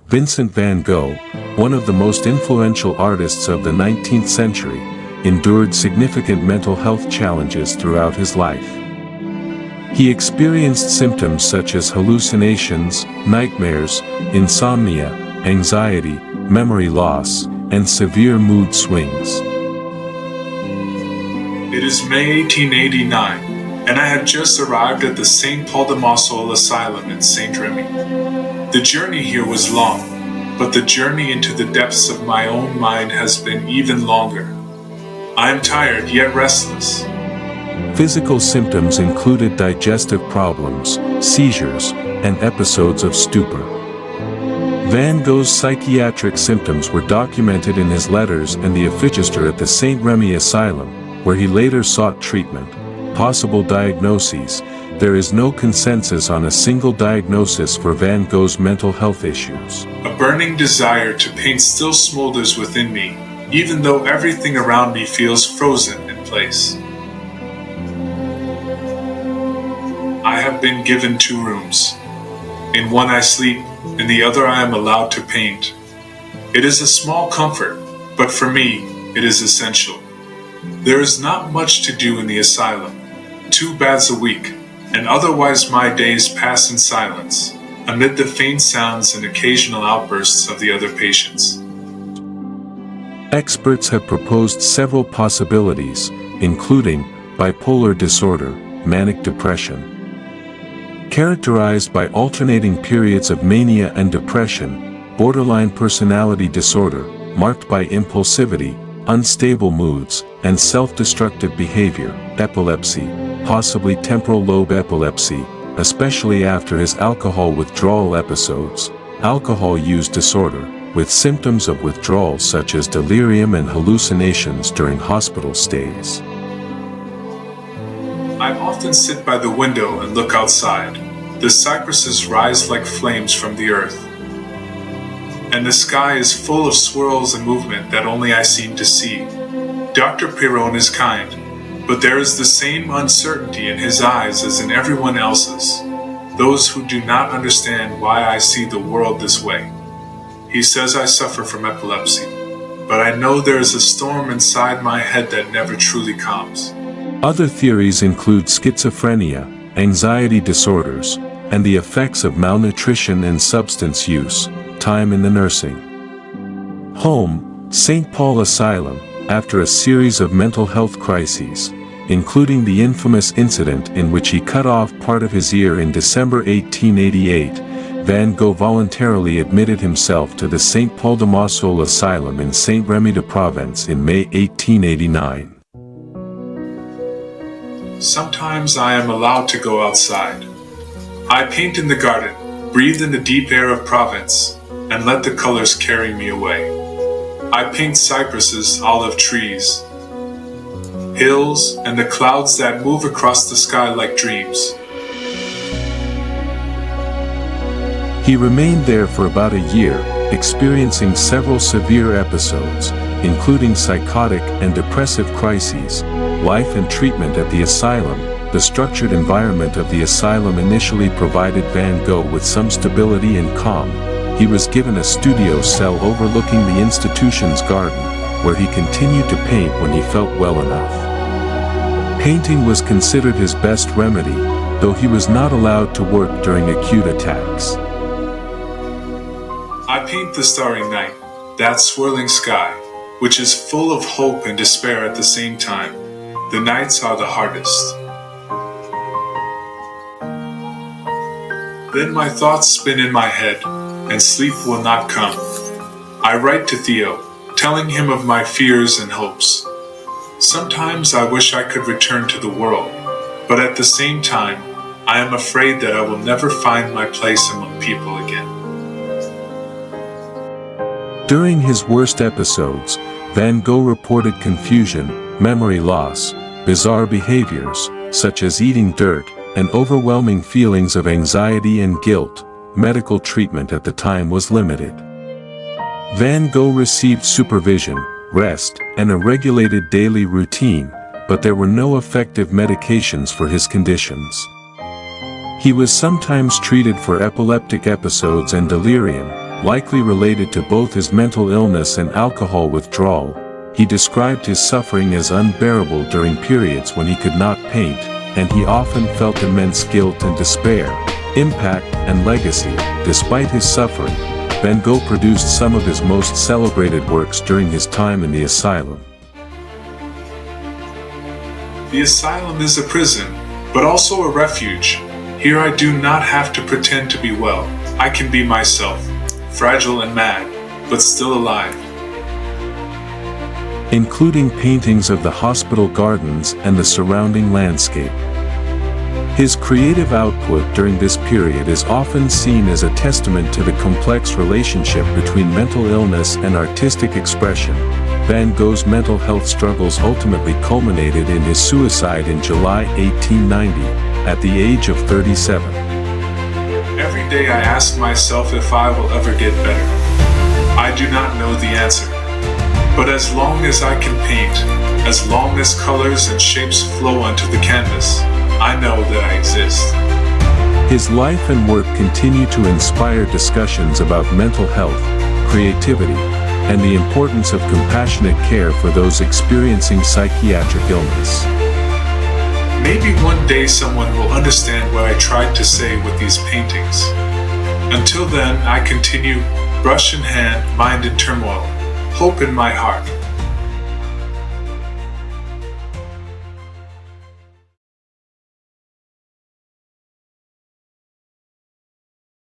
Vincent van Gogh, one of the most influential artists of the 19th century, endured significant mental health challenges throughout his life. He experienced symptoms such as hallucinations, nightmares, insomnia, anxiety, memory loss, and severe mood swings. It is May 1889, and I had just arrived at the St. Paul de Marceau asylum in Saint-Rémy. The journey here was long, but the journey into the depths of my own mind has been even longer. I am tired yet restless. Physical symptoms included digestive problems, seizures, and episodes of stupor. Van Gogh's psychiatric symptoms were documented in his letters and the register at the Saint-Rémy asylum, where he later sought treatment. Possible diagnoses. There is no consensus on a single diagnosis for Van Gogh's mental health issues. A burning desire to paint still smolders within me, even though everything around me feels frozen in place. I have been given 2 rooms. In one I sleep, in the other I am allowed to paint. It is a small comfort, but for me, it is essential. There is not much to do in the asylum. 2 baths a week, and otherwise my days pass in silence, amid the faint sounds and occasional outbursts of the other patients. Experts have proposed several possibilities, including bipolar disorder, manic depression. Characterized by alternating periods of mania and depression, borderline personality disorder, marked by impulsivity, unstable moods, and self-destructive behavior, epilepsy, possibly temporal lobe epilepsy, especially after his alcohol withdrawal episodes, alcohol use disorder, with symptoms of withdrawal such as delirium and hallucinations during hospital stays. I often sit by the window and look outside. The cypresses rise like flames from the earth, and the sky is full of swirls and movement that only I seem to see. Dr. Piron is kind, but there is the same uncertainty in his eyes as in everyone else's, those who do not understand why I see the world this way. He says I suffer from epilepsy, but I know there is a storm inside my head that never truly calms. Other theories include schizophrenia, anxiety disorders, and the effects of malnutrition and substance use. Time in the nursing home, St. Paul Asylum, after a series of mental health crises, including the infamous incident in which he cut off part of his ear in December 1888, Van Gogh voluntarily admitted himself to the St. Paul de Marceau Asylum in Saint-Rémy-de-Provence in May 1889. Sometimes I am allowed to go outside. I paint in the garden, breathe in the deep air of Provence, and let the colors carry me away. I paint cypresses, olive trees, hills, and the clouds that move across the sky like dreams. He remained there for about a year, experiencing several severe episodes, including psychotic and depressive crises. Life and treatment at the asylum. The structured environment of the asylum initially provided Van Gogh with some stability and calm. He was given a studio cell overlooking the institution's garden, where he continued to paint when he felt well enough. Painting was considered his best remedy, though he was not allowed to work during acute attacks. I paint the starry night, that swirling sky, which is full of hope and despair at the same time. The nights are the hardest. Then my thoughts spin in my head, and sleep will not come. I write to Theo, telling him of my fears and hopes. Sometimes I wish I could return to the world, but at the same time, I am afraid that I will never find my place among people again. During his worst episodes, Van Gogh reported confusion, memory loss, bizarre behaviors, such as eating dirt, and overwhelming feelings of anxiety and guilt. Medical treatment at the time was limited. Van Gogh received supervision, rest, and a regulated daily routine, but there were no effective medications for his conditions. He was sometimes treated for epileptic episodes and delirium, likely related to both his mental illness and alcohol withdrawal. He described his suffering as unbearable during periods when he could not paint, and he often felt immense guilt and despair. Impact and legacy. Despite his suffering, Van Gogh produced some of his most celebrated works during his time in the asylum. The asylum is a prison, but also a refuge. Here I do not have to pretend to be well. I can be myself, fragile and mad, but still alive. Including paintings of the hospital gardens and the surrounding landscape. His creative output during this period is often seen as a testament to the complex relationship between mental illness and artistic expression. Van Gogh's mental health struggles ultimately culminated in his suicide in July 1890, at the age of 37. Every day I ask myself if I will ever get better. I do not know the answer. But as long as I can paint, as long as colors and shapes flow onto the canvas, I know that I exist. His life and work continue to inspire discussions about mental health, creativity, and the importance of compassionate care for those experiencing psychiatric illness. Maybe one day someone will understand what I tried to say with these paintings. Until then, I continue, brush in hand, mind in turmoil, hope in my heart.